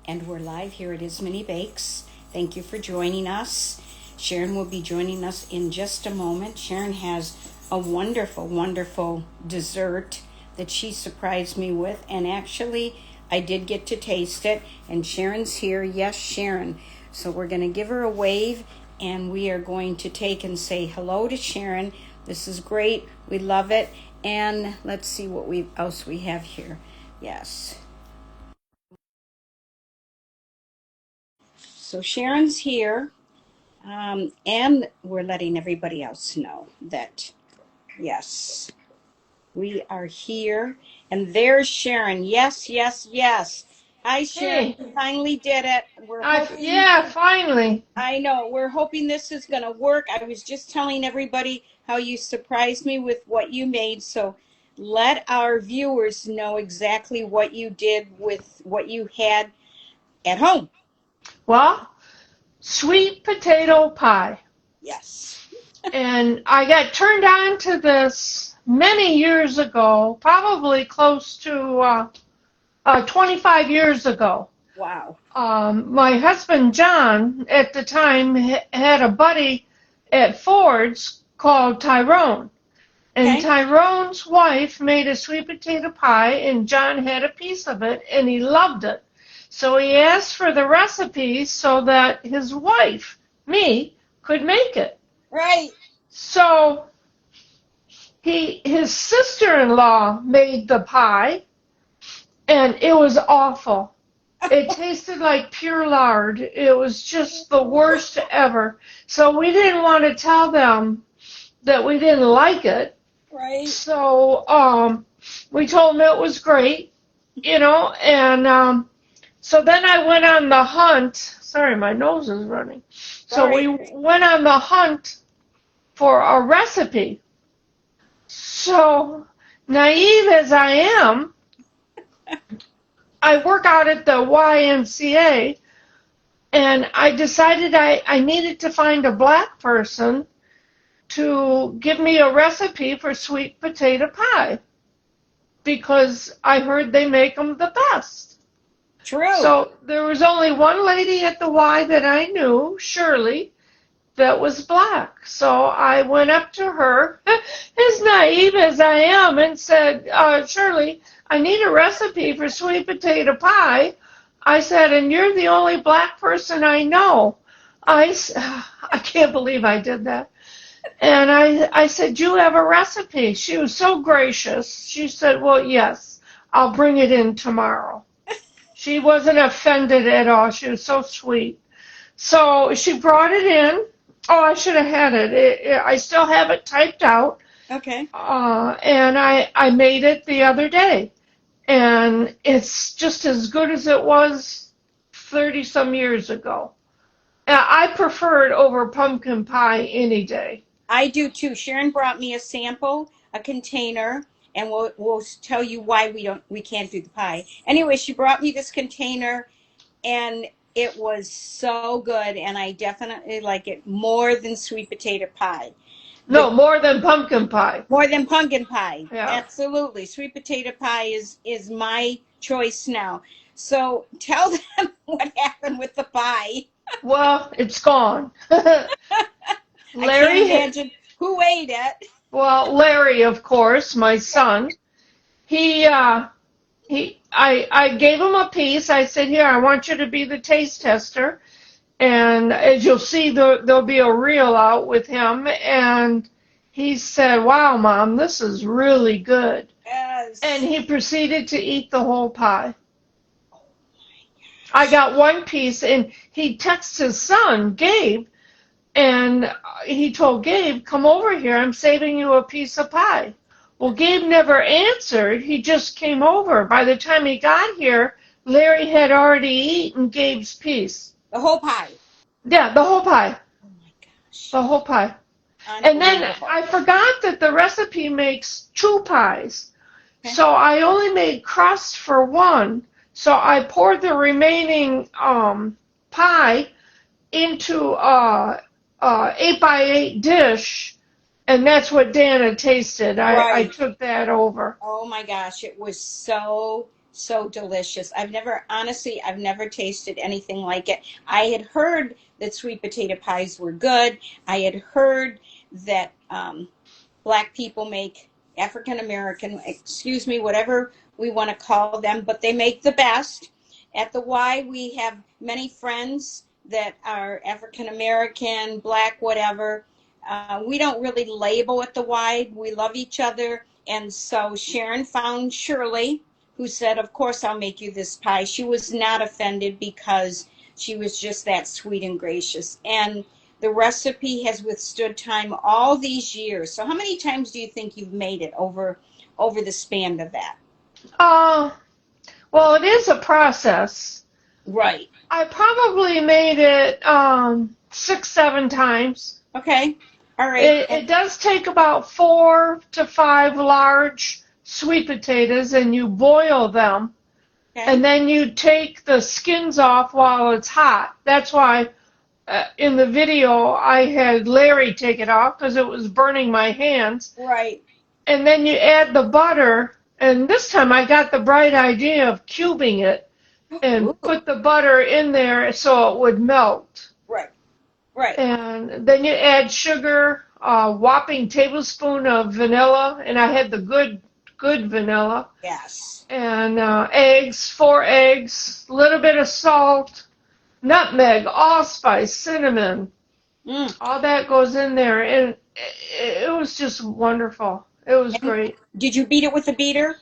And we're live here at Ismini Bakes. Thank you for joining us. Sharon will be joining us in just a moment. Sharon has a wonderful, wonderful dessert that she surprised me with. And actually, I did get to taste it. And Sharon's here. Yes, Sharon. So we're going to give her a wave and we are going to take and say hello to Sharon. This is great. We love it. And let's see what else we have here. Yes. So Sharon's here, and we're letting everybody else know that, yes, we are here. And there's Sharon. Yes, yes, yes. Hi, Sharon. Hey, We finally did it. We're hoping, yeah, finally. I know, we're hoping this is going to work. I was just telling everybody how you surprised me with what you made. So let our viewers know exactly what you did with what you had at home. Well, sweet potato pie. Yes. And I got turned on to this many years ago, probably close to 25 years ago. Wow. My husband John at the time had a buddy at Ford's called Tyrone. And Okay. Tyrone's wife made a sweet potato pie, and John had a piece of it, and he loved it. So he asked for the recipe so that his wife, me, could make it. Right. So his sister-in-law made the pie, and it was awful. It tasted like pure lard. It was just the worst ever. So we didn't want to tell them that we didn't like it. Right. So we told him it was great, and so then I went on the hunt. Sorry, my nose is running. So Sorry. we went on the hunt for a recipe. So naive as I am, I work out at the YMCA, and I decided I needed to find a black person to give me a recipe for sweet potato pie, because I heard they make them the best. True. So there was only one lady at the Y that I knew, Shirley, that was black. So I went up to her, as naive as I am, and said, Shirley, I need a recipe for sweet potato pie. I said, and you're the only black person I know. I can't believe I did that. And I said, you have a recipe? She was so gracious. She said, well, yes, I'll bring it in tomorrow. She wasn't offended at all. She was so sweet. So she brought it in. Oh, I should have had it. I still have it typed out. Okay. And I made it the other day. And it's just as good as it was 30 some years ago. I prefer it over pumpkin pie any day. I do too. Sharon brought me a sample, a container, and we'll tell you why we can't do the pie. Anyway, she brought me this container and it was so good and I definitely like it more than sweet potato pie. The No, more than pumpkin pie. More than pumpkin pie. Yeah. Absolutely. Sweet potato pie is my choice now. So tell them what happened with the pie. Well, it's gone. I can't Larry, imagine who ate it. well, Larry, of course, my son, he, I gave him a piece. I said, here, I want you to be the taste tester. And as you'll see, there'll be a reel out with him. And he said, wow, Mom, this is really good. And Yes. he proceeded to eat the whole pie. I got one piece, and he texted his son, Gabe, and he told Gabe, come over here, I'm saving you a piece of pie. Well, Gabe never answered. He just came over. By the time he got here, Larry had already eaten Gabe's piece. The whole pie. Yeah, the whole pie. Oh my gosh. The whole pie. And then Unbelievable. I forgot that the recipe makes two pies. Okay. So I only made crust for one. So I poured the remaining pie into 8x8 dish, and that's what Dana tasted. I Right. took that over. Oh my gosh, it was so so delicious. I've never tasted anything like it. I had heard that sweet potato pies were good. I had heard that black people make African American, excuse me, whatever we want to call them, but they make the best. At the Y, we have many friends that are African American, black, whatever. We don't really label at the Y. We love each other. And so Sharon found Shirley, who said, of course, I'll make you this pie. She was not offended because she was just that sweet and gracious. And the recipe has withstood time all these years. So how many times do you think you've made it over the span of that? Uh, well, it is a process. Right. I probably made it 6, 7 times. Okay. All right. It does take about 4 to 5 large sweet potatoes, and you boil them, Okay. and then you take the skins off while it's hot. That's why in the video I had Larry take it off because it was burning my hands. Right. And then you add the butter, and this time I got the bright idea of cubing it and Ooh. put the butter in there so it would melt. Right. Right. And then you add sugar, a whopping tablespoon of vanilla, and I had the good vanilla, Yes. and eggs, 4 eggs, a little bit of salt, nutmeg, allspice, cinnamon, Mm. all that goes in there, and it was just wonderful. It was And great. did you beat it with a beater?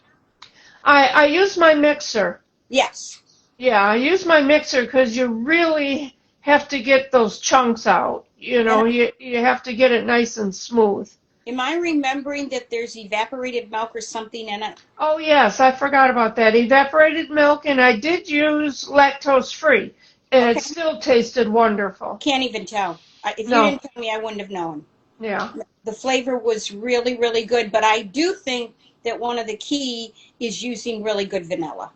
I used my mixer. Yes. Yeah, I use my mixer because you really have to get those chunks out. You know, And you have to get it nice and smooth. am I remembering that there's evaporated milk or something in it? Oh, yes, I forgot about that. Evaporated milk, and I did use lactose free, and Okay. it still tasted wonderful. Can't even tell. If you No, didn't tell me, I wouldn't have known. yeah. The flavor was really, really good, but I do think that one of the key is using really good vanilla.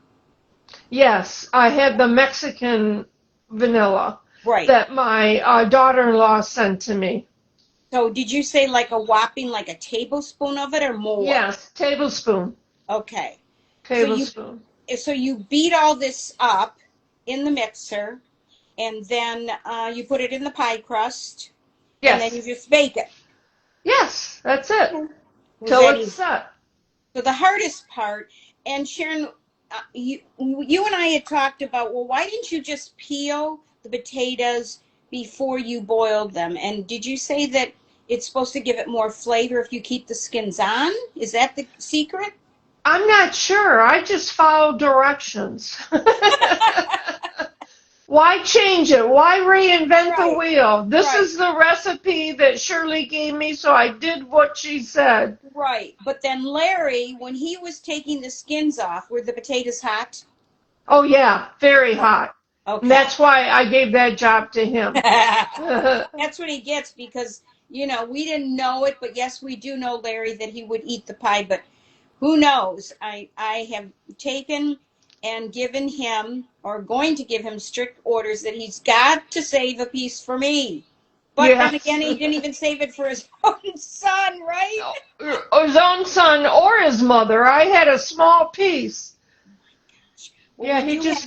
Yes, I had the Mexican vanilla Right. that my daughter-in-law sent to me. So did you say like a whopping, like a tablespoon of it or more? Yes, tablespoon. Okay. So you Tablespoon. so you beat all this up in the mixer, and then you put it in the pie crust, and then you Yes. just bake it. Yes, that's it. Was Till that it's easy? set. So the hardest part, and Sharon, you and I had talked about, well, why didn't you just peel the potatoes before you boiled them? And did you say that it's supposed to give it more flavor if you keep the skins on? Is that the secret? I'm not sure. I just followed directions. Why change it? Why reinvent the Right, wheel? This right, is the recipe that Shirley gave me, so I did what she said. right. But then Larry, when he was taking the skins off, were the potatoes hot? Oh, yeah, very Oh, hot. And okay. that's why I gave that job to him. That's what he gets because, we didn't know it, but yes, we do know, Larry, that he would eat the pie, but who knows? I have taken and given him, or going to give him, strict orders that he's got to save a piece for me. But then Yes. again, he didn't even save it for his own son, right? His own son or his mother. I had a small piece. Well, Yeah, he just,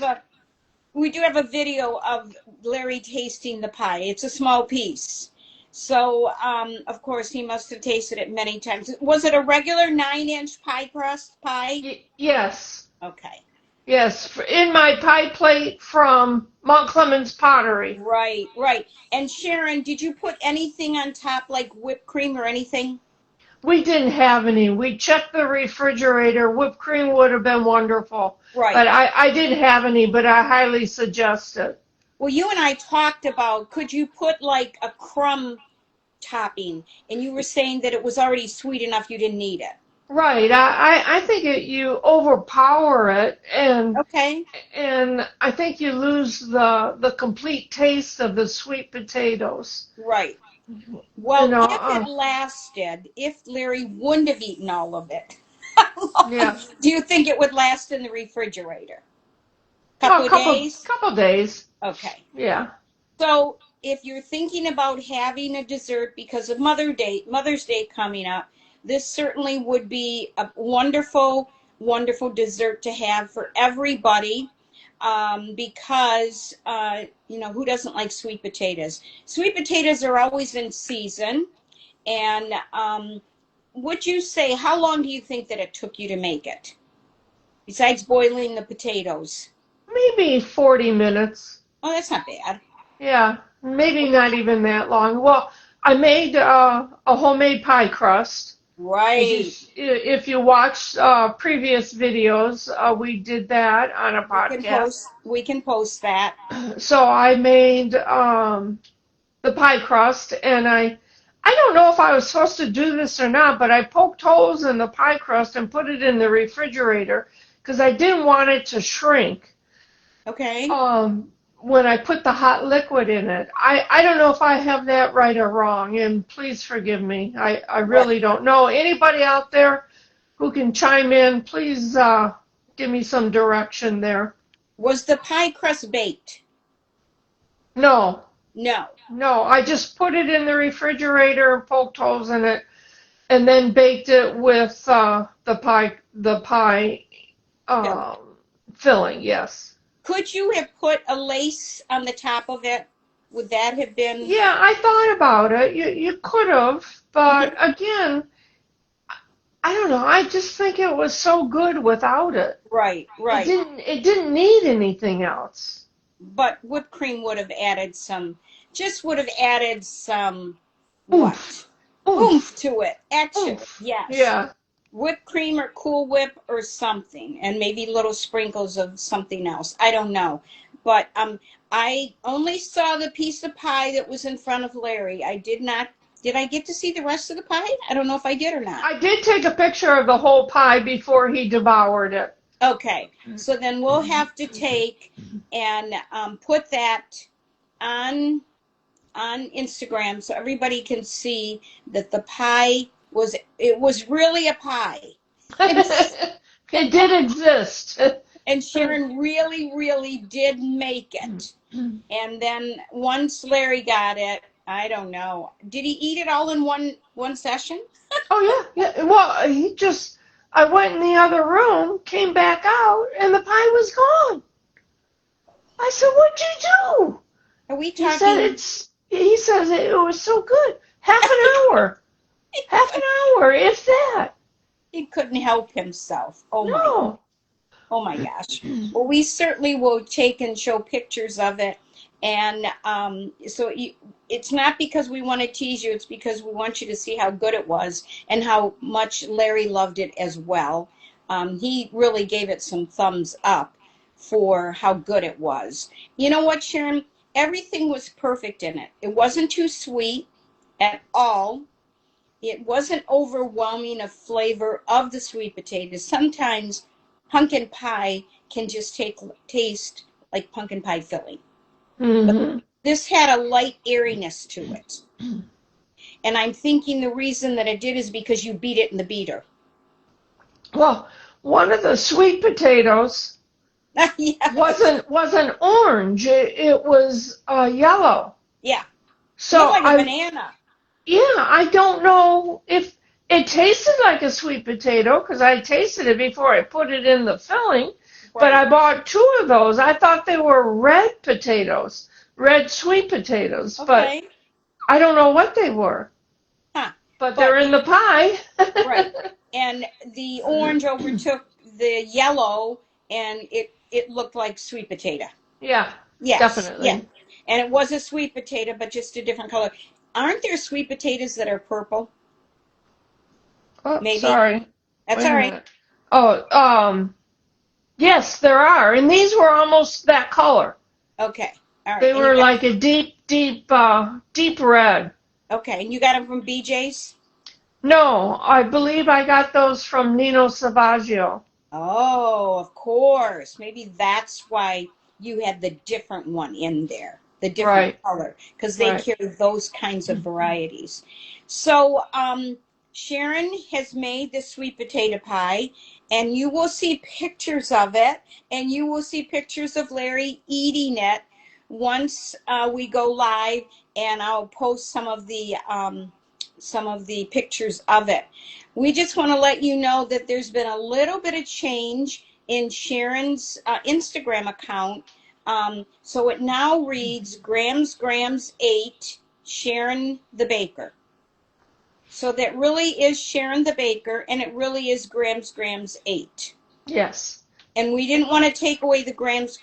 we do have a video of Larry tasting the pie. It's a small piece. So, of course, he must have tasted it many times. Was it a regular 9-inch pie crust pie? yes. Okay. Yes, in my pie plate from Mount Clemens Pottery. Right, right. And Sharon, did you put anything on top like whipped cream or anything? We didn't have any. We checked the refrigerator. Whipped cream would have been wonderful. Right. But I didn't have any, but I highly suggest it. Well, you and I talked about could you put like a crumb topping, and you were saying that it was already sweet enough you didn't need it. Right. I think you overpower it, Okay. and I think you lose the complete taste of the sweet potatoes. Right. You Well, know, if Larry wouldn't have eaten all of it, yeah. do you think it would last in the refrigerator? Oh, Couple of days? couple days. Okay. Yeah. So if you're thinking about having a dessert because of Mother's Day coming up, this certainly would be a wonderful wonderful dessert to have for everybody, because, who doesn't like sweet potatoes? Sweet potatoes are always in season. And would you say, how long do you think that it took you to make it? Besides boiling the potatoes? Maybe 40 minutes. Oh, that's not bad. Yeah, maybe not even that long. Well, I made a homemade pie crust. Right. If you watch previous videos, we did that on a podcast. We can post that. So I made the pie crust, and I don't know if I was supposed to do this or not, but I poked holes in the pie crust and put it in the refrigerator because I didn't want it to shrink. Okay. When I put the hot liquid in it. I don't know if I have that right or wrong, and please forgive me. I really don't know. Anybody out there who can chime in, please give me some direction there. Was the pie crust baked? No. No. No, I just put it in the refrigerator and poked holes in it, and then baked it with the pie filling. Yes. Could you have put a lace on the top of it? Would that have been? Yeah, I thought about it. You could have, but again, I don't know. I just think it was so good without it. Right. It didn't need anything else. But whipped cream would have added some Oomph. oomph to it. Action. Oomph. Yes. Yeah. Whipped cream or Cool Whip or something, and maybe little sprinkles of something else. I don't know. But I only saw the piece of pie that was in front of Larry. I did not. Did I get to see the rest of the pie? I don't know if I did or not. I did take a picture of the whole pie before he devoured it. Okay, so then we'll have to take and put that on Instagram so everybody can see that the pie was really a pie. It did exist. And Sharon really, really did make it. And then once Larry got it, I don't know. Did he eat it all in one session? Oh yeah. Well, I went in the other room, came back out, and the pie was gone. I said, "What'd you do?" Are we He talking? said he says it was so good. Half an hour. Half an hour, if that. He couldn't help himself. No. Oh my gosh. Well, we certainly will take and show pictures of it. And it's not because we want to tease you. It's because we want you to see how good it was and how much Larry loved it as well. He really gave it some thumbs up for how good it was. You know what, Sharon? Everything was perfect in it. It wasn't too sweet at all. It wasn't overwhelming of flavor of the sweet potatoes. Sometimes pumpkin pie can just taste like pumpkin pie filling. Mm-hmm. But this had a light airiness to it. And I'm thinking the reason that it did is because you beat it in the beater. Well, one of the sweet potatoes Yeah. wasn't orange. It was yellow. Yeah. So Looked like a banana. Yeah, I don't know if it tasted like a sweet potato because I tasted it before I put it in the filling. But I bought 2 of those. I thought they were red potatoes, red sweet potatoes. Okay. But I don't know what they were. Huh. But they're in the pie. Right. And the orange overtook the yellow, and it looked like sweet potato. Yeah, yes, definitely. Yeah. And it was a sweet potato, but just a different color. Aren't there sweet potatoes that are purple? Oh, Maybe. Sorry. That's all right. Oh, yes, there are. And these were almost that color. Okay. All right. They were like a deep red. Okay. And you got them from BJ's? No, I believe I got those from Nino Savaggio. Oh, of course. Maybe that's why you had the different one in there, the different color, because they carry those kinds of varieties. So, Sharon has made the sweet potato pie, and you will see pictures of it, and you will see pictures of Larry eating it once we go live, and I'll post some of the some of the pictures of it. We just want to let you know that there's been a little bit of change in Sharon's Instagram account. So it now reads Grams 8 Sharon the Baker. So that really is Sharon the Baker, and it really is Grams 8. Yes. And we didn't want to take away the Grams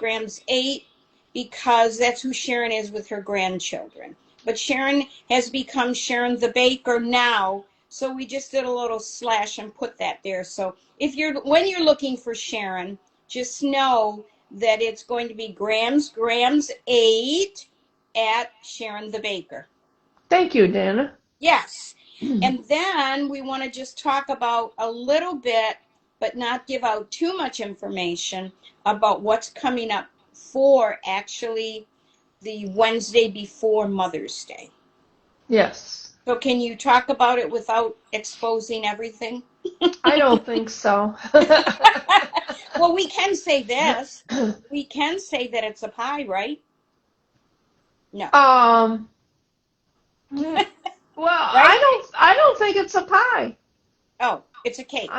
8 because that's who Sharon is with her grandchildren. But Sharon has become Sharon the Baker now, so we just did a little slash and put that there. So when you're looking for Sharon, just know that it's going to be Grams 8 at Sharon the Baker. Thank you, Dana. Yes. And then we want to just talk about a little bit, but not give out too much information about what's coming up for actually the Wednesday before Mother's Day. Yes. So can you talk about it without exposing everything? I don't think so. Well, we can say this. We can say that it's a pie, right? No. Well, Right? I don't think it's a pie. Oh, it's a cake.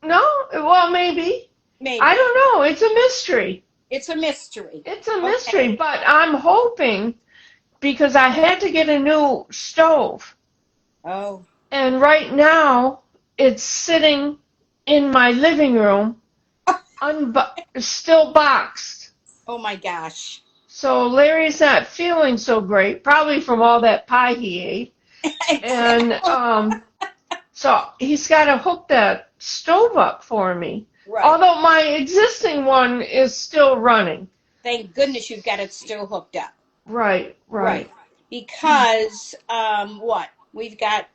No, well, maybe. Maybe. I don't know. It's a mystery. It's a mystery. It's a mystery, but I'm hoping because I had to get a new stove. Oh. And right now it's sitting in my living room, still boxed. Oh my gosh. So Larry's not feeling so great, probably from all that pie he ate. And so he's got to hook that stove up for me. Right. Although my existing one is still running. Thank goodness you've got it still hooked up. Right. Because what? We've got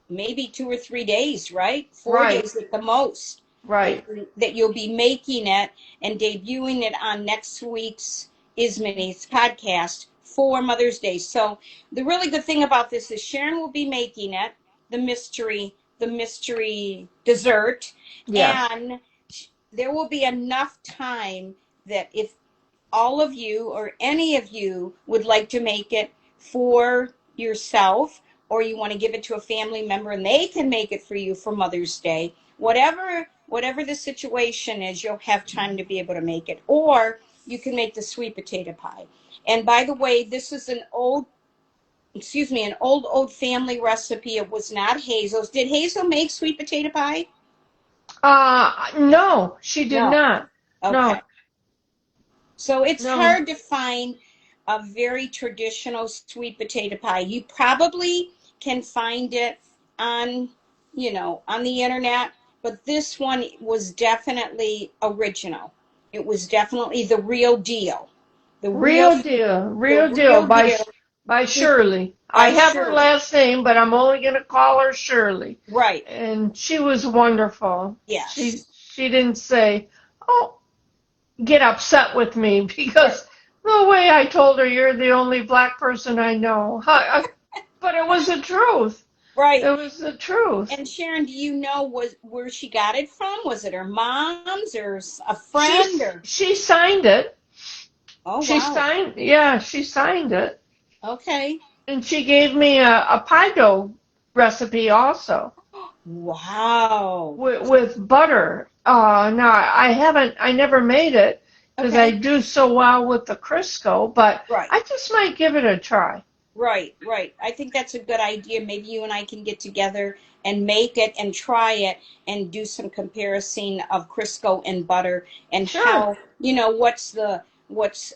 maybe 2 or 3 days, right? 4 days at the most. Right. That you'll be making it and debuting it on next week's Ismini's podcast for Mother's Day. So the really good thing about this is Sharon will be making it, the mystery dessert. Yes. And there will be enough time that if all of you or any of you would like to make it for yourself, or you want to give it to a family member and they can make it for you for Mother's Day, whatever the situation is, you'll have time to be able to make it. Or you can make the sweet potato pie. And by the way, this is an old family recipe. It was not Hazel's. Did Hazel make sweet potato pie? No, she did not. Okay. No. So it's hard to find a very traditional sweet potato pie. You probably can find it on the internet, but this one was definitely original. It was definitely the real deal. The real deal by Shirley. I have her last name, but I'm only going to call her Shirley. Right. And she was wonderful. Yes. She didn't say, get upset with me because the way I told her you're the only black person I know. But it was the truth. Right. It was the truth. And Sharon, do you know where she got it from? Was it her mom's or a friend? She signed it. Oh, wow. She signed it. Okay. And she gave me a pie dough recipe also. Wow. With butter. Now I never made it because I do so well with the Crisco, but I just might give it a try. Right. I think that's a good idea. Maybe you and I can get together and make it and try it and do some comparison of Crisco and butter and how,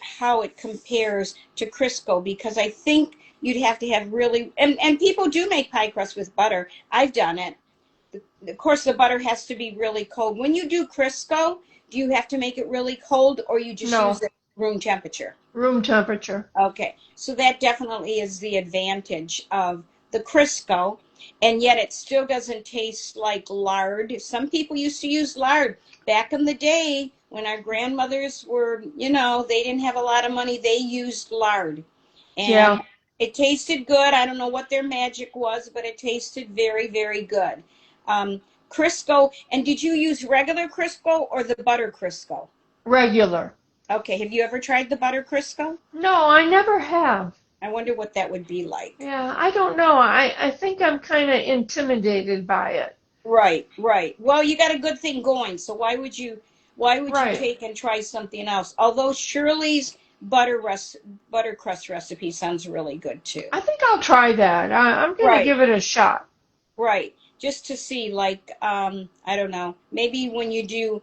how it compares to Crisco, because I think you'd have to have really, and people do make pie crust with butter. I've done it. Of course, the butter has to be really cold. When you do Crisco, do you have to make it really cold, or you just use it room temperature? Room temperature. Okay, so that definitely is the advantage of the Crisco, and yet it still doesn't taste like lard. Some people used to use lard. Back in the day, when our grandmothers were, they didn't have a lot of money, they used lard. And it tasted good. I don't know what their magic was, but it tasted very, very good. Crisco, and did you use regular Crisco or the butter Crisco? Regular. Okay, have you ever tried the butter Crisco? No, I never have. I wonder what that would be like. Yeah, I don't know. I think I'm kind of intimidated by it. Right, right. Well, you got a good thing going, so why would you Right. take and try something else? Although Shirley's buttercrust recipe sounds really good too. I think I'll try that. I'm going to Right, give it a shot. right. Just to see, like, I don't know, maybe when you do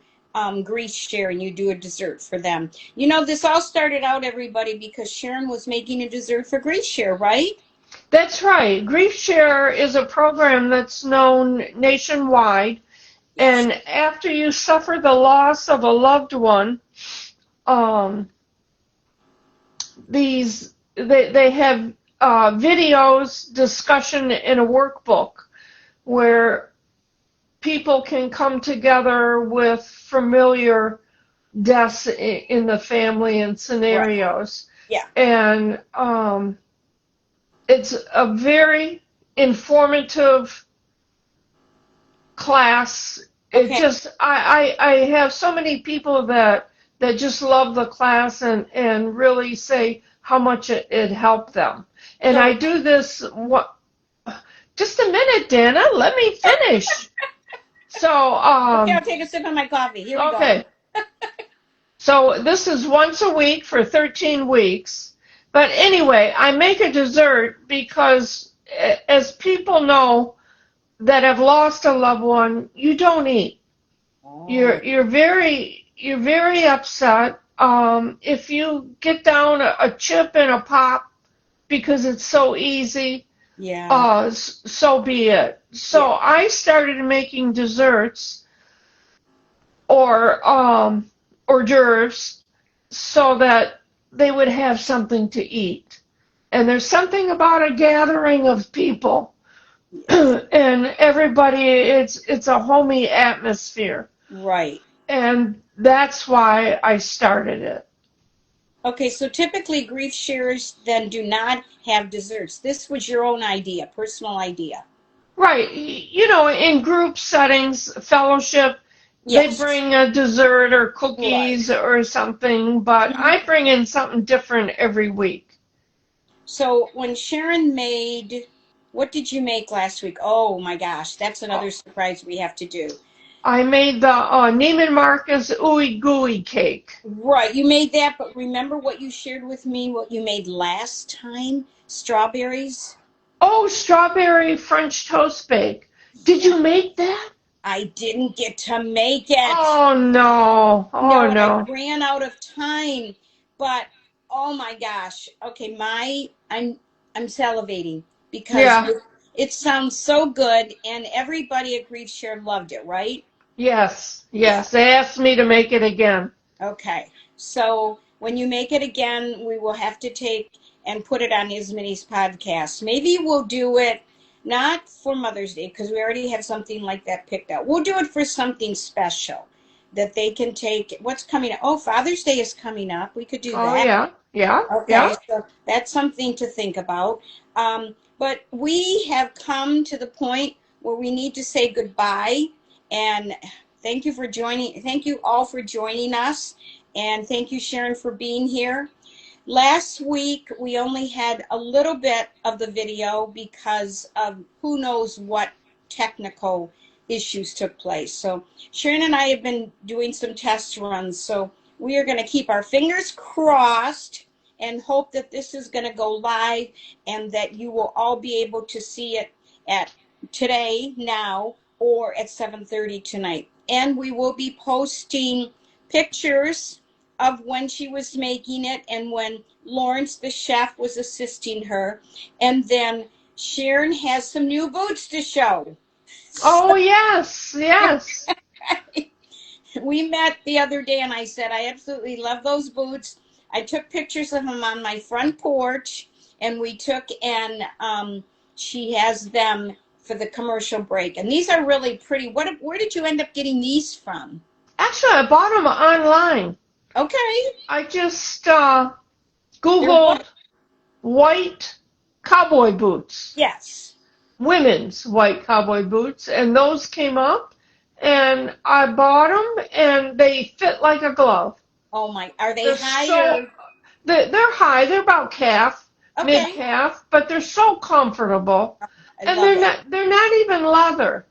grief share and you do a dessert for them. This all started out, everybody, because Sharon was making a dessert for grief share, right? That's right. Grief Share is a program that's known nationwide. Yes. And after you suffer the loss of a loved one, um, they have videos, discussion in a workbook where people can come together with familiar deaths in the family and Right. scenarios. Yeah. And it's a very informative class. It Okay. just I have so many people that just love the class and really say how much it helped them. And I So, do this what just a minute, Dana, let me finish. So okay, I'll take a sip of my coffee. Here we go. okay. So this is once a week for 13 weeks. But anyway, I make a dessert because as people know that have lost a loved one, you don't eat. Oh, You're very upset. If you get down a chip and a pop because it's so easy, yeah. so be it. Yeah. So I started making desserts or hors d'oeuvres so that they would have something to eat. And there's something about a gathering of people Yes. and everybody, it's a homey atmosphere. Right. And that's why I started it. Okay, so typically grief sharers then do not have desserts. This was your own idea, personal idea. Right. In group settings, fellowship, they Yes. bring a dessert or Right. cookies or something, but Mhm. I bring in something different every week. So when Sharon made, what did you make last week? Oh my gosh, that's another surprise we have to do. I made the Neiman Marcus Ooey Gooey cake. Right, you made that, but remember what you shared with me, what you made last time? Strawberries? Oh, strawberry French toast bake. Did Yeah, you make that? I didn't get to make it. Oh no. Oh No, I no. ran out of time. But oh my gosh. Okay, I'm salivating because Yeah. it sounds so good and everybody at Grief Share loved it, right? Yes. Yeah. Yes. They asked me to make it again. Okay. So when you make it again, we will have to take and put it on Ismini's podcast. Maybe we'll do it not for Mother's Day because we already have something like that picked out. We'll do it for something special that they can take. What's coming up? Oh, Father's Day is coming up. We could do Oh that. yeah. Yeah. Okay, Yeah. so that's something to think about. But we have come to the point where we need to say goodbye. And thank you for joining. Thank you all for joining us. And thank you, Sharon, for being here. Last week, we only had a little bit of the video because of who knows what technical issues took place. So Sharon and I have been doing some test runs. So we are going to keep our fingers crossed and hope that this is going to go live and that you will all be able to see it at today, now, or at 7:30 tonight. And we will be posting pictures of when she was making it and when Lawrence, the chef, was assisting her. And then Sharon has some new boots to show. Oh yes. Yes. We met the other day and I said, I absolutely love those boots. I took pictures of them on my front porch and we took and she has them for the commercial break. And these are really pretty. Where did you end up getting these from? Actually, I bought them online. Okay. I just They're Googled what? white cowboy boots, Yes. women's white cowboy boots, and those came up, and I bought them, and they fit like a glove. Oh my, are they They're so higher? they're high. They're about calf, Okay. mid-calf, but they're so comfortable. I And love that. they're not even leather.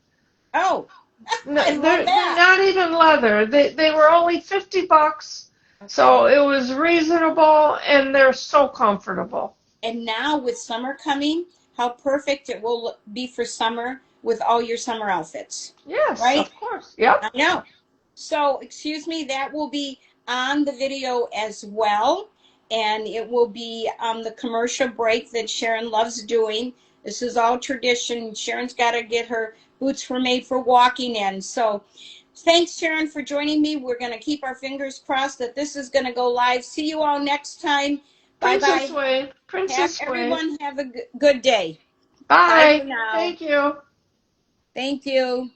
Oh, No, I love they're that. not even leather. They were only $50, so Okay. it was reasonable, and they're so comfortable. And now with summer coming, how perfect it will be for summer with all your summer outfits, Yes, right? of course. Yep. I know. So, excuse me, that will be on the video as well. And it will be on the commercial break that Sharon loves doing. This is all tradition. Sharon's got to get her boots were made for walking in. So, thanks, Sharon, for joining me. We're going to keep our fingers crossed that this is going to go live. See you all next time. Bye Princess bye. Way. Have Princess Way. everyone have a good day. Bye for Bye. now. Thank you. Thank you.